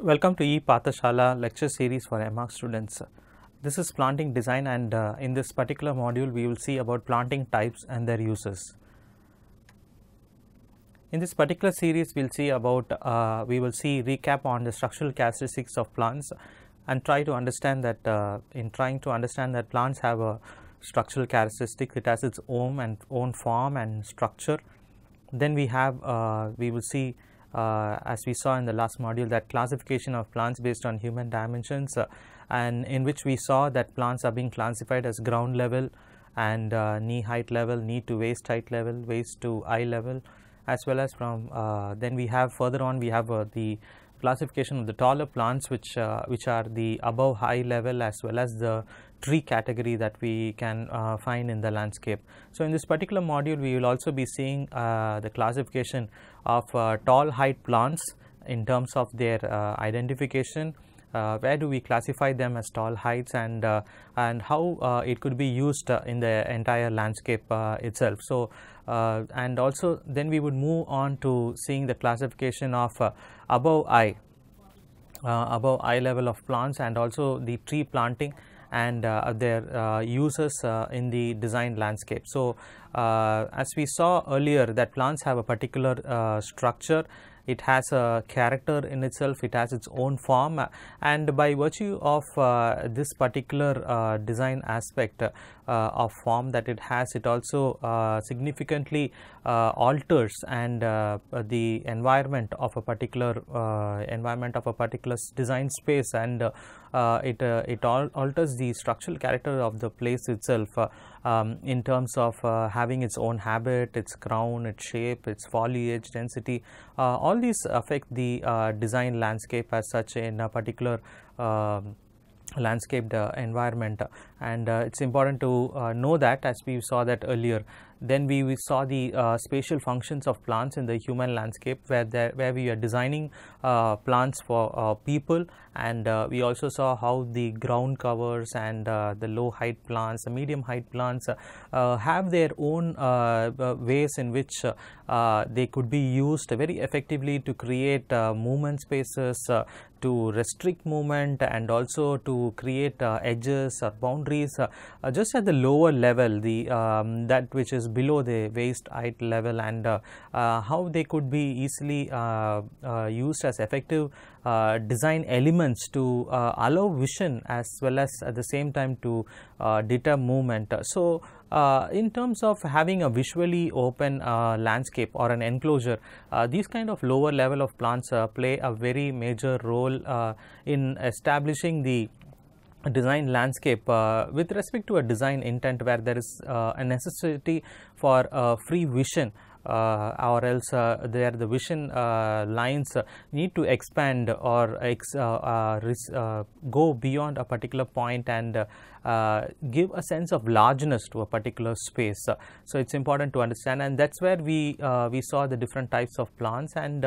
Welcome to E-Pathashala lecture series for MArch students. This is planting design, and in this particular module we will see about planting types and their uses. In this particular series we will see recap on the structural characteristics of plants and try to understand that plants have a structural characteristic. It has its own form and structure. Then we will see, as we saw in the last module, that classification of plants based on human dimensions, and in which we saw that plants are being classified as ground level and knee height level, knee to waist height level, waist to eye level, as well as from then we have further on the classification of the taller plants, which are the above eye level, as well as the tree category that we can find in the landscape. So in this particular module we will also be seeing the classification of tall height plants in terms of their identification. Where do we classify them as tall heights, and how it could be used in the entire landscape itself. So and also then we would move on to seeing the classification of above eye level of plants, and also the tree planting and their uses in the design landscape. So as we saw earlier, that plants have a particular structure. It has a character in itself, it has its own form, and by virtue of this particular design aspect of form that it has, it also significantly alters and the environment of a particular design space, and it alters the structural character of the place itself in terms of having its own habit, its crown, its shape, its foliage density. All these affect the design landscape as such in a particular landscaped environment, and it's important to know that, as we saw that earlier. Then we saw the spatial functions of plants in the human landscape, where we are designing plants for people, and we also saw how the ground covers and the low height plants, the medium height plants have their own ways in which they could be used very effectively to create movement spaces, to restrict movement, and also to create edges or boundaries just at the lower level, that which is below the waist height level, and how they could be easily used as effective design elements to allow vision, as well as at the same time to deter movement. So in terms of having a visually open landscape or an enclosure, these kind of lower level of plants play a very major role in establishing the design landscape with respect to a design intent, where there is a necessity for free vision, or else the vision lines need to expand or go beyond a particular point and give a sense of largeness to a particular space. So it's important to understand, and that's where we saw the different types of plants, and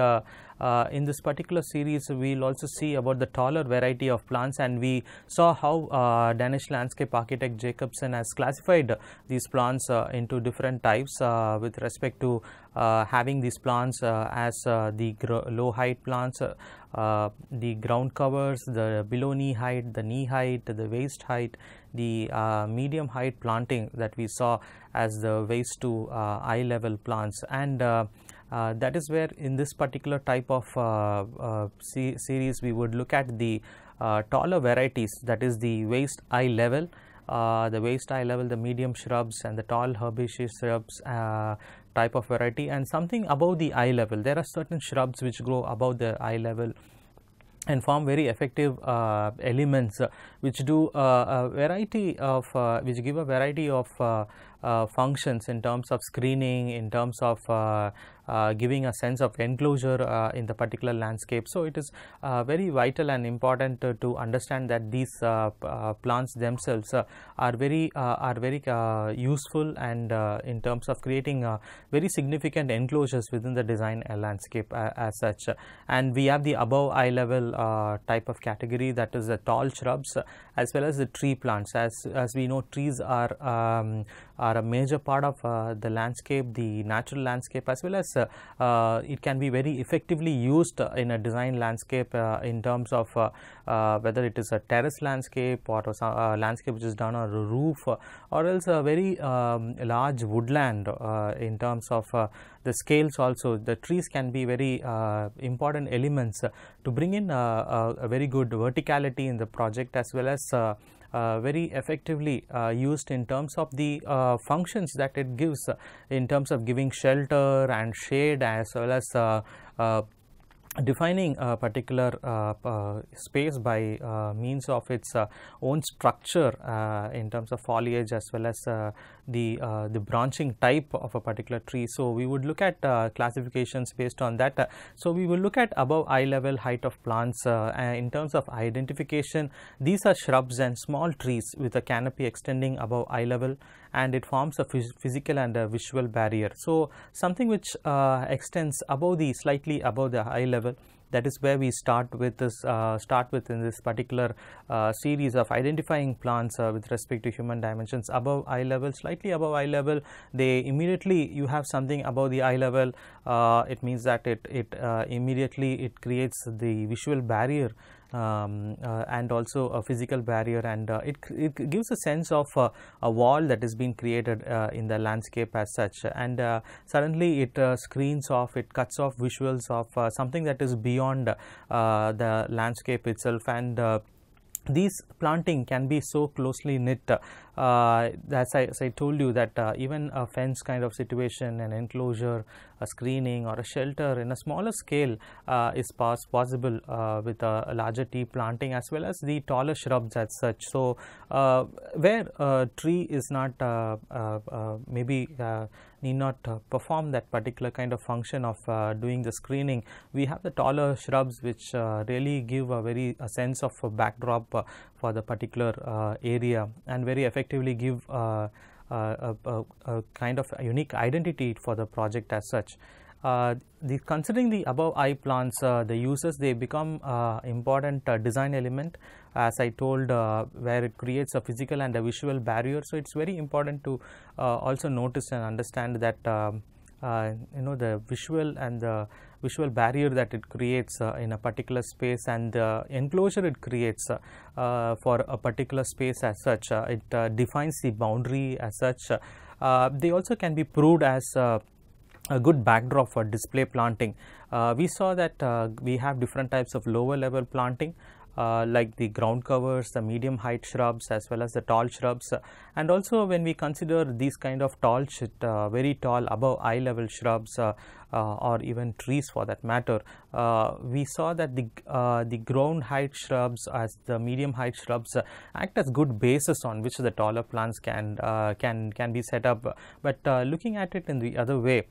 in this particular series we will also see about the taller variety of plants, and we saw how Danish landscape architect Jacobsen has classified these plants into different types with respect to having these plants as the low height plants, the ground covers, the below knee height, the knee height, the waist height, the medium height planting that we saw as the waist to eye level plants, and that is where in this particular type of series we would look at the taller varieties, that is the waist eye level, the medium shrubs and the tall herbaceous shrubs type of variety, and something above the eye level. There are certain shrubs which grow above the eye level and form very effective elements which do a variety of which give a variety of functions in terms of screening, in terms of giving a sense of enclosure in the particular landscape. So it is very vital and important to understand that these plants themselves are very useful, and in terms of creating very significant enclosures within the design landscape as such. And we have the above eye level type of category, that is the tall shrubs as well as the tree plants. As we know, trees are are a major part of the landscape, the natural landscape, as well as it can be very effectively used in a design landscape in terms of whether it is a terrace landscape or a landscape which is done on a roof, or else a very large woodland in terms of the scales also. The trees can be very important elements to bring in a very good verticality in the project, as well as very effectively used in terms of the functions that it gives in terms of giving shelter and shade, as well as defining a particular space by means of its own structure in terms of foliage, as well as the branching type of a particular tree. So we would look at classifications based on that. So we will look at above eye level height of plants. In terms of identification, these are shrubs and small trees with a canopy extending above eye level, and it forms a physical and a visual barrier. So something which extends slightly above the eye level, that is where we start with in this particular series of identifying plants with respect to human dimensions. Above eye level, slightly above eye level, you have something above the eye level. It means that it immediately creates the visual barrier and also a physical barrier, and it gives a sense of a wall that is being created in the landscape as such, and suddenly it screens off, it cuts off visuals of something that is beyond the landscape itself. And these planting can be so closely knit, as I told you, that even a fence kind of situation, an enclosure, a screening, or a shelter in a smaller scale is possible with a larger tree planting, as well as the taller shrubs as such. So where a tree is not maybe need not perform that particular kind of function of doing the screening, we have the taller shrubs which really give a sense of a backdrop for the particular area, and very effectively give a kind of a unique identity for the project as such. Considering the above eye plants, the uses, they become important design element, as I told, where it creates a physical and a visual barrier. So it's very important to also notice and understand that the visual and the visual barrier that it creates in a particular space, and the enclosure it creates for a particular space as such. It defines the boundary as such. They also can be proved as a good backdrop for display planting. We saw that we have different types of lower level planting, like the ground covers, the medium height shrubs, as well as the tall shrubs. And also when we consider these kind of very tall above eye level shrubs, or even trees for that matter, we saw that the ground height shrubs, as the medium height shrubs, act as good bases on which the taller plants can be set up. But looking at it in the other way,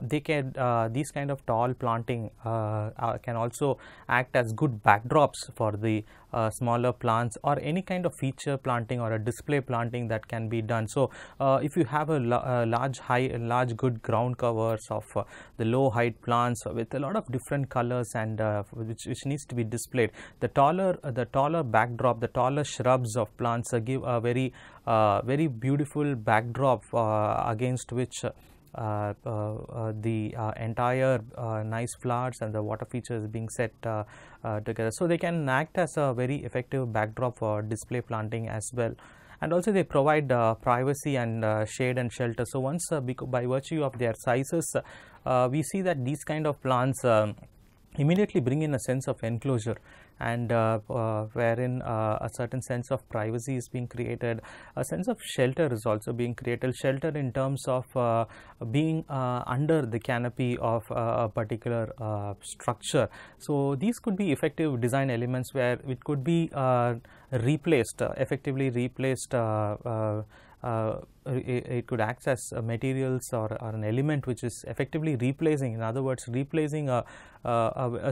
these kind of tall planting can also act as good backdrops for the smaller plants, or any kind of feature planting or a display planting that can be done. So if you have a large good ground covers of the low height plants with a lot of different colors, and which needs to be displayed, the taller backdrop, the taller shrubs of plants give a very beautiful backdrop against which the entire nice flowers and the water features being set together. So they can act as a very effective backdrop for display planting as well. And also they provide privacy and shade and shelter. So once by virtue of their sizes, we see that these kind of plants immediately bring in a sense of enclosure, and wherein a certain sense of privacy is being created, a sense of shelter is also being created. Shelter in terms of being under the canopy of a particular structure. So these could be effective design elements where it could be effectively replaced. It could act as materials or an element which is effectively replacing, in other words, replacing a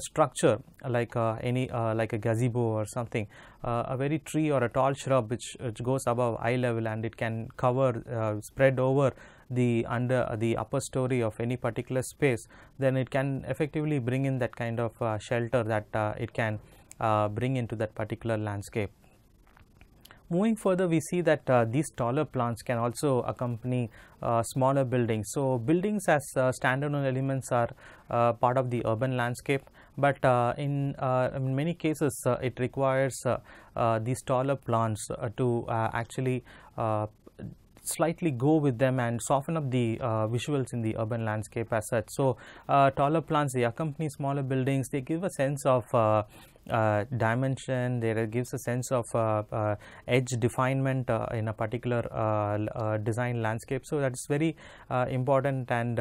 structure like like a gazebo or something, a very tree or a tall shrub which goes above eye level, and it can spread over the upper story of any particular space. Then it can effectively bring in that kind of shelter that it can bring into that particular landscape. moving further, we see that these taller plants can also accompany smaller buildings. So buildings as standalone elements are part of the urban landscape, but in many cases it requires these taller plants to actually slightly go with them and soften up the visuals in the urban landscape as such. So taller plants, they accompany smaller buildings, they give a sense of dimension, there gives a sense of edge definement in a particular design landscape. So that's very important, and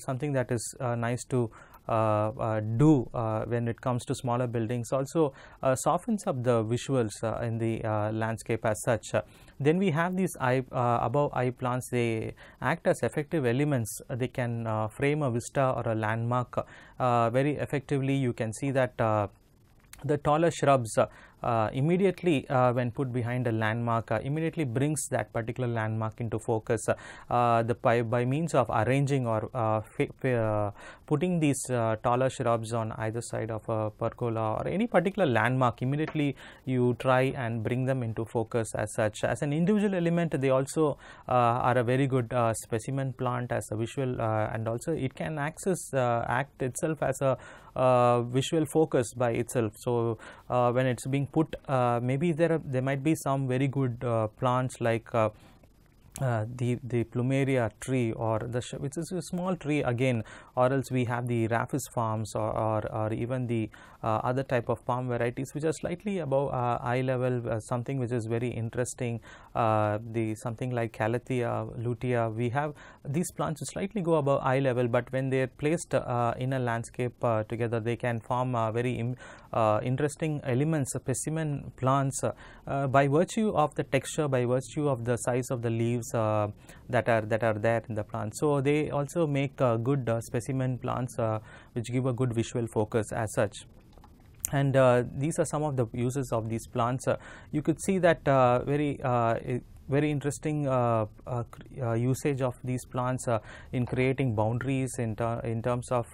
something that is nice to do when it comes to smaller buildings. Also softens up the visuals in the landscape as such. Then we have these above eye plants. They act as effective elements. They can frame a vista or a landmark very effectively. You can see that the taller shrubs immediately when put behind a landmark immediately brings that particular landmark into focus. By means of arranging or putting these taller shrubs on either side of a pergola or any particular landmark, immediately you try and bring them into focus as such. As an individual element, they also are a very good specimen plant as a visual, and also it can act itself as a visual focus by itself. So when it's being put, maybe there might be some very good plants like the plumeria tree, or which is a small tree again, or else we have the rhaphis palms, or even the other type of palm varieties which are slightly above eye level, something which is very interesting, something like Calathea lutea. We have these plants slightly go above eye level, but when they are placed in a landscape together, they can form very interesting elements, specimen plants, by virtue of the texture, by virtue of the size of the leaves that are there in the plant. So they also make good specimen plants which give a good visual focus as such. And these are some of the uses of these plants. You could see that very interesting usage of these plants in creating boundaries in terms of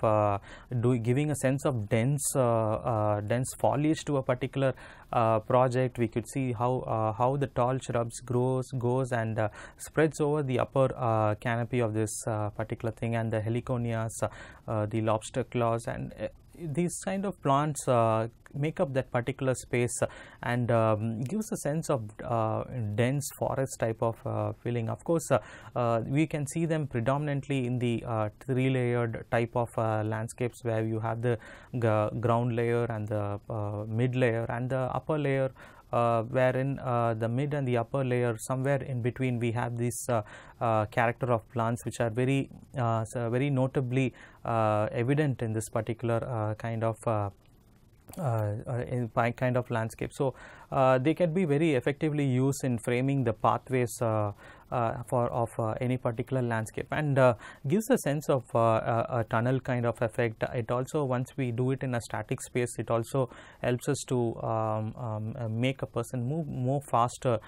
giving a sense of dense foliage to a particular project. We could see how the tall shrubs goes and spreads over the upper canopy of this particular thing, and the heliconias, the lobster claws, and these kind of plants make up that particular space and gives a sense of dense forest type of feeling. Of course, we can see them predominantly in the three-layered type of landscapes, where you have the ground layer and the mid layer and the upper layer, wherein the mid and the upper layer, somewhere in between, we have this character of plants which are very notably evident in this particular kind of landscape. So they can be very effectively used in framing the pathways of any particular landscape, and gives a sense of a tunnel kind of effect. It also, once we do it in a static space, it also helps us to make a person move more faster,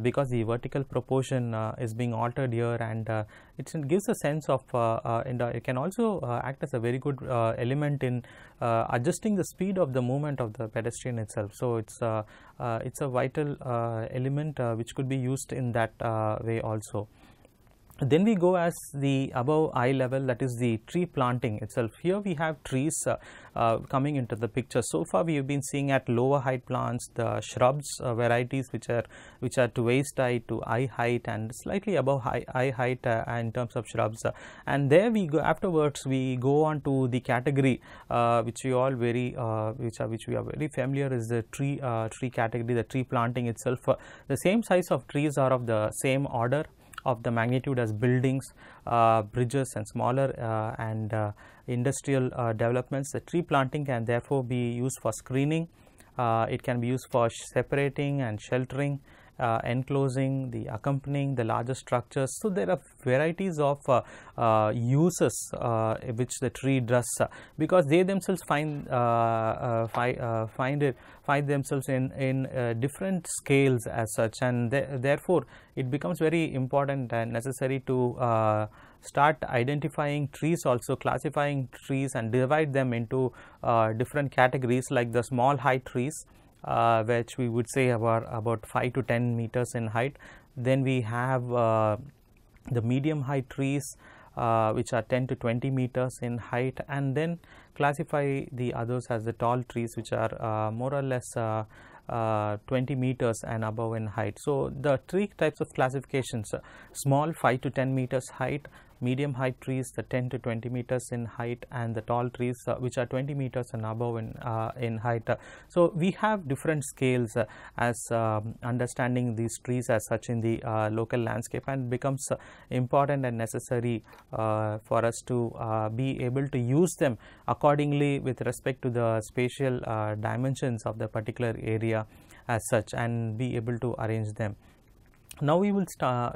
because the vertical proportion is being altered here, and it gives a sense of and it can also act as a very good element in adjusting the speed of the movement of the pedestrian itself. So it's a vital element which could be used in that way also. Then we go as the above eye level, that is the tree planting itself. Here we have trees coming into the picture. So far we have been seeing at lower height plants the shrubs varieties which are to waist height to eye height and slightly above eye height in terms of shrubs. And there we go, afterwards we go on to the category which we are very familiar, is the tree category, the tree planting itself. The same size of trees are of the same order of the magnitude as buildings, bridges, and smaller and industrial developments. The tree planting can therefore be used for screening. It can be used for separating and sheltering, enclosing, the accompanying the larger structures. So there are varieties of uses which the tree does, because they themselves find themselves in different scales as such, and therefore it becomes very important and necessary to start identifying trees, also classifying trees and divide them into different categories, like the small height trees, which we would say about 5 to 10 meters in height. Then we have the medium height trees, which are 10 to 20 meters in height, and then classify the others as the tall trees, which are more or less 20 meters and above in height. So the tree types of classifications: small 5 to 10 meters height, medium height trees the 10 to 20 meters in height, and the tall trees which are 20 meters and above in height. So we have different scales as understanding these trees as such in the local landscape, and becomes important and necessary for us to be able to use them accordingly with respect to the spatial dimensions of the particular area as such, and be able to arrange them. Now we will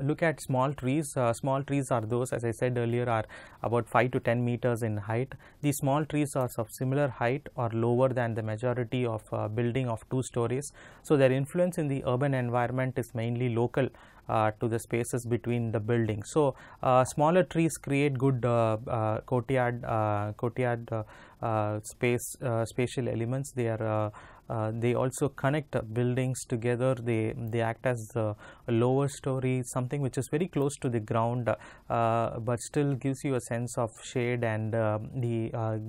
look at small trees. Small trees are those, as I said earlier, are about 5 to 10 meters in height. These small trees are of similar height or lower than the majority of building of 2 stories. So their influence in the urban environment is mainly local to the spaces between the buildings. So smaller trees create good courtyard spatial elements. They also connect buildings together. They act as a lower story, something which is very close to the ground, but still gives you a sense of shade, and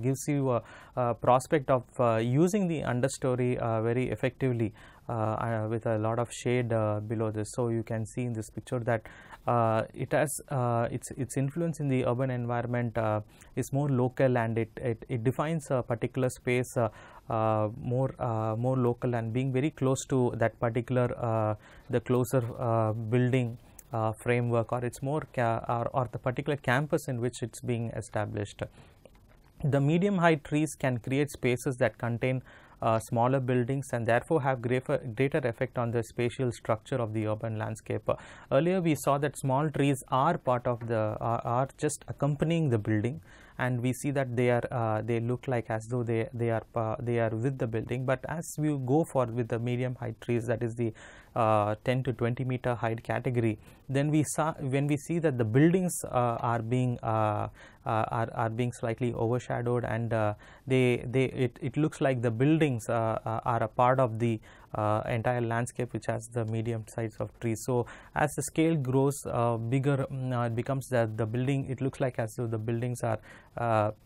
gives you a prospect of using the understory very effectively with a lot of shade below this. So you can see in this picture that it has its influence in the urban environment is more local, and it defines a particular space more local, and being very close to that particular the closer building framework, or it's more or the particular campus in which it's being established. The medium height trees can create spaces that contain smaller buildings, and therefore have greater effect on the spatial structure of the urban landscape. Earlier we saw that small trees are part of the are just accompanying the building, and we see that they look like as though they are with the building. But as we go for with the medium height trees, that is the 10 to 20 meter height category, then when we see that the buildings are being slightly overshadowed, and it looks like the buildings are a part of the entire landscape which has the medium size of trees. So as the scale grows bigger, it becomes that the building, it looks like as though the buildings are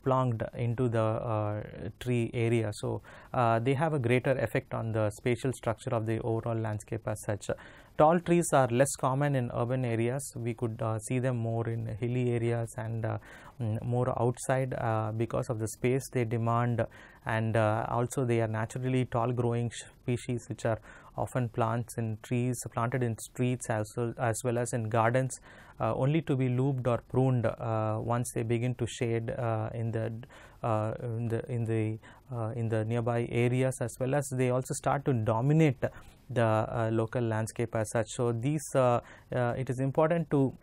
plonked into the tree area. So they have a greater effect on the spatial structure of the overall landscape as such. Tall trees are less common in urban areas. We could see them more in hilly areas and more outside because of the space they demand, and also they are naturally tall growing species which are often planted in streets as well as in gardens, only to be looped or pruned once they begin to shade in the nearby areas, as well as they also start to dominate the local landscape as such. So these it is important to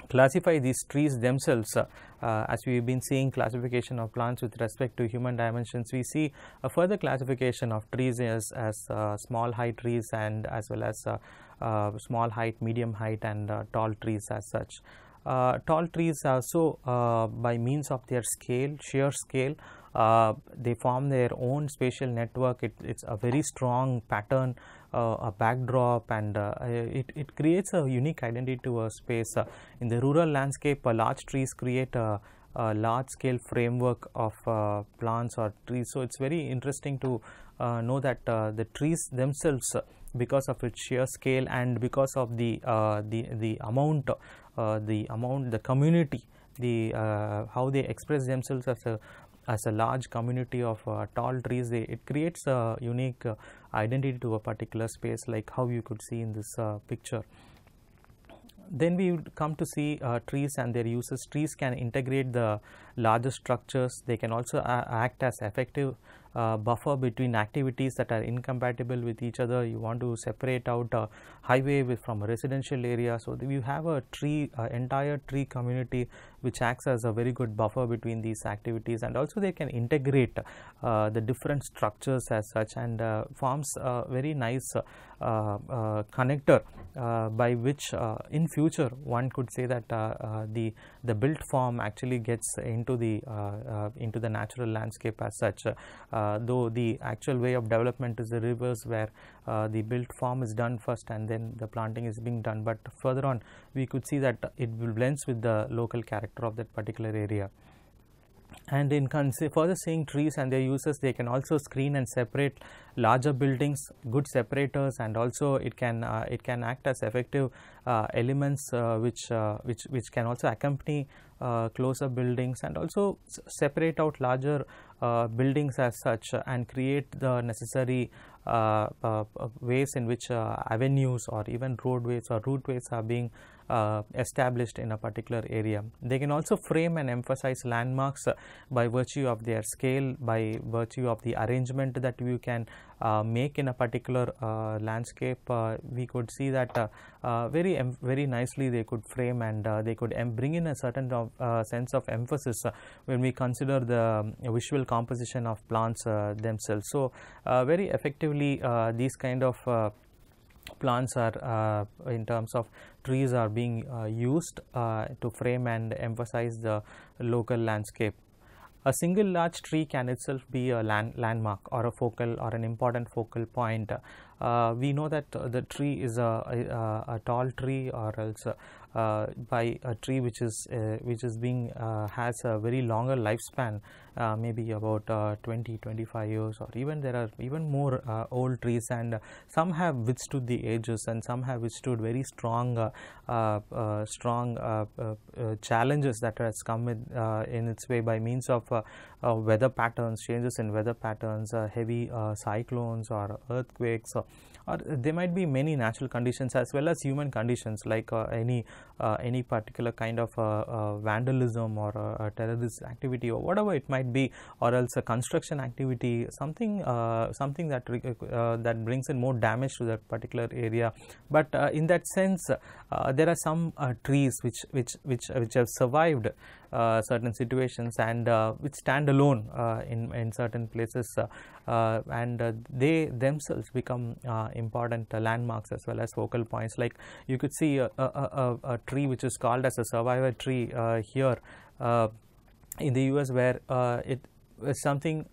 classify these trees themselves. As we have been seeing classification of plants with respect to human dimensions, we see a further classification of trees as small height trees, and as well as small height, medium height, and tall trees as such. Tall trees also, by means of their sheer scale, they form their own spatial network. It's a very strong pattern, a backdrop, and it creates a unique identity to a space. In the rural landscape, large trees create a large scale framework of plants or trees. So it's very interesting to know that the trees themselves, because of its sheer scale and because of the amount, the community, how they express themselves as a large community of tall trees, it creates a unique identity to a particular space, like how you could see in this picture. Then we would come to see trees and their uses. Trees can integrate the larger structures. They can also act as effective buffer between activities that are incompatible with each other. You want to separate out a highway from a residential area, so you have a entire tree community which acts as a very good buffer between these activities, and also they can integrate the different structures as such, and forms a very nice connector by which in future one could say that the built form actually gets into the natural landscape as such, though the actual way of development is the reverse, where the built form is done first and then the planting is being done, but further on we could see that it will blends with the local character of that particular area. And in further seeing trees and their uses, they can also screen and separate larger buildings, good separators, and also it can act as effective elements which can also accompany closer buildings, and also separate out larger buildings as such, and create the necessary ways in which avenues or even roadways or routeways are being established in a particular area. They can also frame and emphasize landmarks by virtue of their scale, by virtue of the arrangement that you can make in a particular landscape. We could see that very nicely they could frame, and they could bring in a certain sense of emphasis when we consider the visual composition of plants themselves. So very effectively these kind of plants are in terms of trees are being used to frame and emphasize the local landscape. A single large tree can itself be a landmark or a focal or an important focal point. We know that the tree is a tall tree, or else by a tree which is being has a very longer lifespan, maybe about 20-25 years, or even there are even more old trees, and some have withstood the ages and some have withstood very strong challenges that has come in its way by means of weather patterns, changes in weather patterns, heavy cyclones or earthquakes, or there might be many natural conditions as well as human conditions, like any particular kind of vandalism or a terrorist activity or whatever it might be, or else a construction activity, something that brings in more damage to that particular area. But in that sense, there are some trees which have survived certain situations, and which stand alone in certain places, and they themselves become important landmarks as well as focal points. Like you could see a tree which is called as a survivor tree here in the US, where something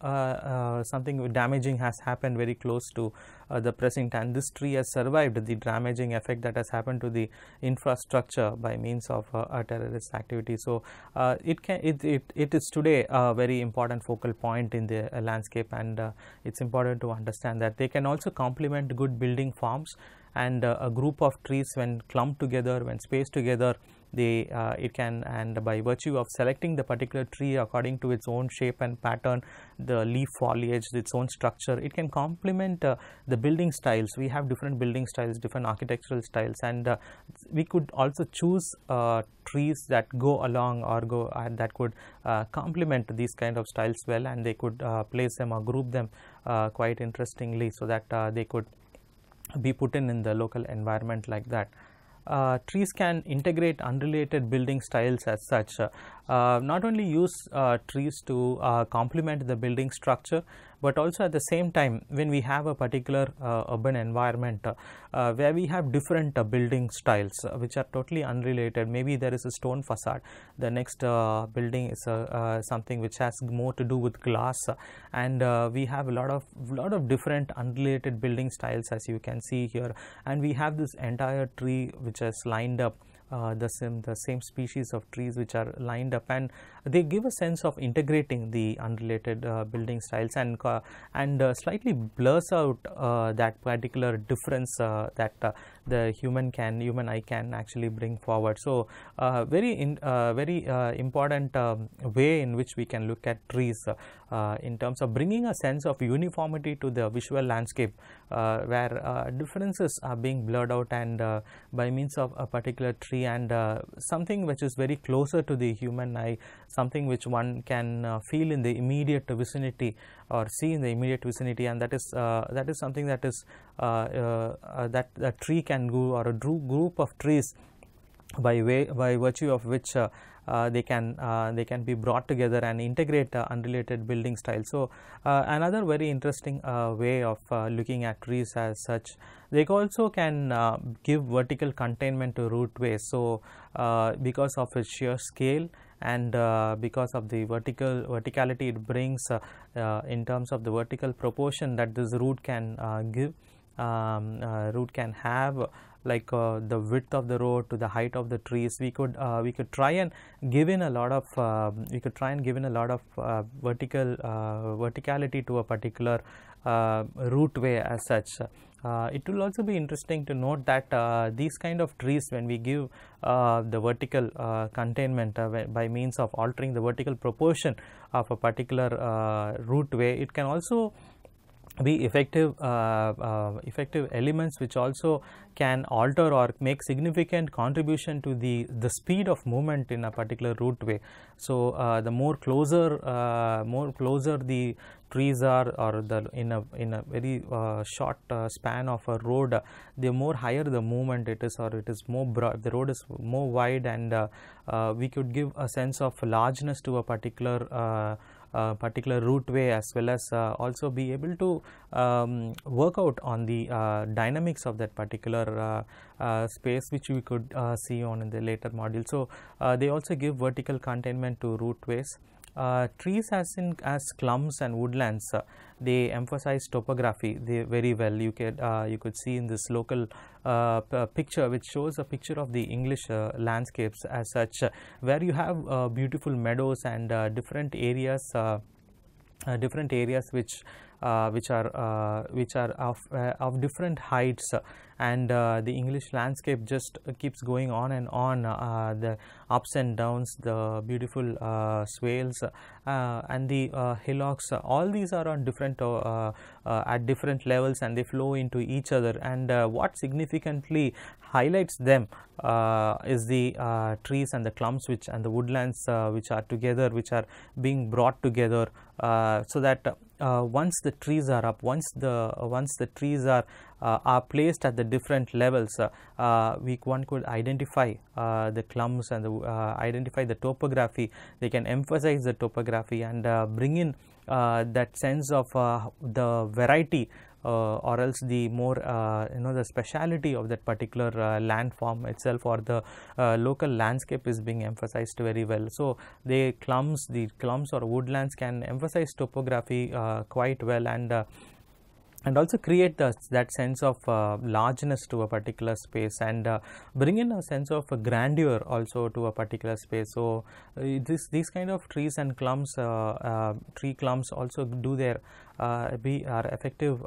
damaging has happened very close to the precinct, and this tree has survived the damaging effect that has happened to the infrastructure by means of a terrorist activity. So it is today a very important focal point in the landscape, and it's important to understand that they can also complement good building forms, and a group of trees, when clumped together, when spaced together, it can, and by virtue of selecting the particular tree according to its own shape and pattern, the leaf foliage, its own structure, it can complement the building styles. We have different building styles, different architectural styles, and we could also choose trees that go along or go that could complement these kind of styles well, and they could place them or group them quite interestingly, so that they could be put in the local environment like that. Trees can integrate unrelated building styles as such. Not only use trees to complement the building structure, but also at the same time, when we have a particular urban environment where we have different building styles which are totally unrelated. Maybe there is a stone facade, the next building is something which has more to do with glass, and we have a lot of different unrelated building styles, as you can see here, and we have this entire tree which has lined up, the same species of trees which are lined up, and they give a sense of integrating the unrelated building styles, and slightly blurs out that particular difference that the human eye can actually bring forward. So very important way in which we can look at trees in terms of bringing a sense of uniformity to the visual landscape, where differences are being blurred out, and by means of a particular tree, and something which is very closer to the human eye, something which one can feel in the immediate vicinity or see in the immediate vicinity, and that is something that is that a tree can do, or a group of trees by virtue of which they can be brought together and integrate unrelated building styles. So another very interesting way of looking at trees as such, they also can give vertical containment to rootways. So because of its sheer scale and because of the verticality it brings in terms of the vertical proportion that this root can give, root can have, like the width of the road to the height of the trees. We could try and give in a lot of verticality to a particular rootway as such. It will also be interesting to note that these kind of trees, when we give the vertical containment by means of altering the vertical proportion of a particular rootway, it can also be effective elements which also can alter or make significant contribution to the speed of movement in a particular rootway. So the more closer the trees are, or in a very short span of a road, the more higher the movement it is, or it is more broad, the road is more wide, and we could give a sense of largeness to a particular rootway, as well as also be able to work out on the dynamics of that particular space, which we could see on in the later module. So they also give vertical containment to rootways. Trees as clumps and woodlands, they emphasize topography very well. You could see in this local picture, which shows a picture of the English landscapes as such, where you have beautiful meadows and different areas which are of different heights, and the English landscape just keeps going on and on, the ups and downs, the beautiful swales and the hillocks. All these are on different at different levels, and they flow into each other, and what significantly highlights them is the trees and the clumps and the woodlands which are together, which are being brought together, so that once the trees are up, once the trees are placed at the different levels, one could identify the clumps and identify the topography. They can emphasize the topography and bring in that sense of the variety, or else the more the speciality of that particular landform itself, or the local landscape is being emphasized very well. So the clumps or woodlands can emphasize topography quite well, and also create that sense of largeness to a particular space, and bring in a sense of grandeur also to a particular space. So these kind of trees and clumps, tree clumps also do their are effective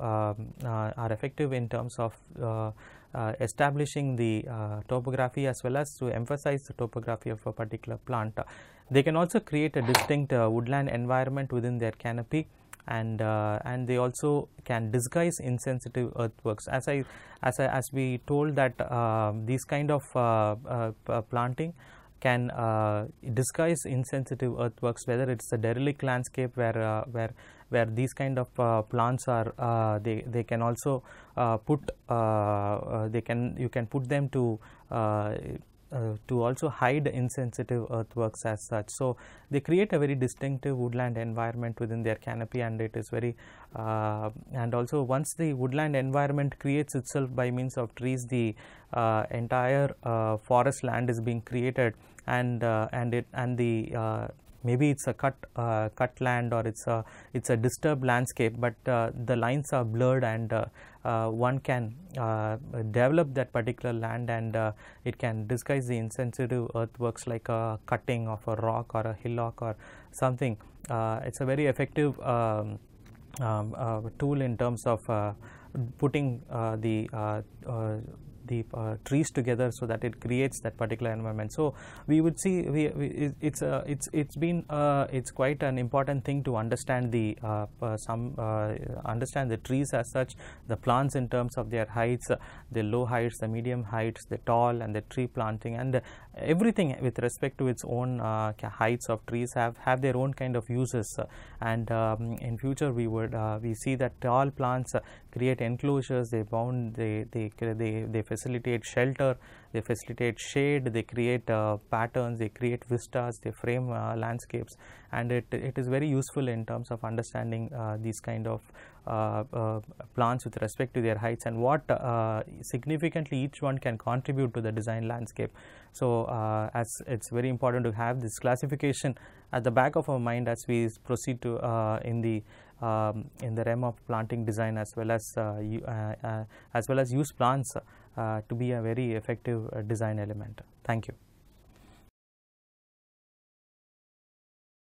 in terms of establishing the topography, as well as to emphasize the topography of a particular plant. They can also create a distinct woodland environment within their canopy, and they also can disguise insensitive earthworks. As we told that these kind of planting can disguise insensitive earthworks, whether it's a derelict landscape where these kind of plants are, they can also you can put them to also hide insensitive earthworks as such. So they create a very distinctive woodland environment within their canopy, and it is very and also once the woodland environment creates itself by means of trees, the entire forest land is being created, and the maybe it's a cut land, or it's a disturbed landscape, but the lines are blurred, and one can develop that particular land, and it can disguise the insensitive earthworks like a cutting of a rock or a hillock or something. It's a very effective tool in terms of putting the trees together, so that it creates that particular environment. So we would see it's quite an important thing to understand understand the trees as such, the plants in terms of their heights, the low heights, the medium heights, the tall and the tree planting, and everything with respect to its own heights of trees have their own kind of uses, and in future we see that tall plants create enclosures, they facilitate shelter, they facilitate shade, they create patterns, they create vistas, they frame landscapes, and it is very useful in terms of understanding these kind of plants with respect to their heights and what significantly each one can contribute to the design landscape. So as it's very important to have this classification at the back of our mind as we proceed to in the realm of planting design, as well as use plants to be a very effective design element. Thank you.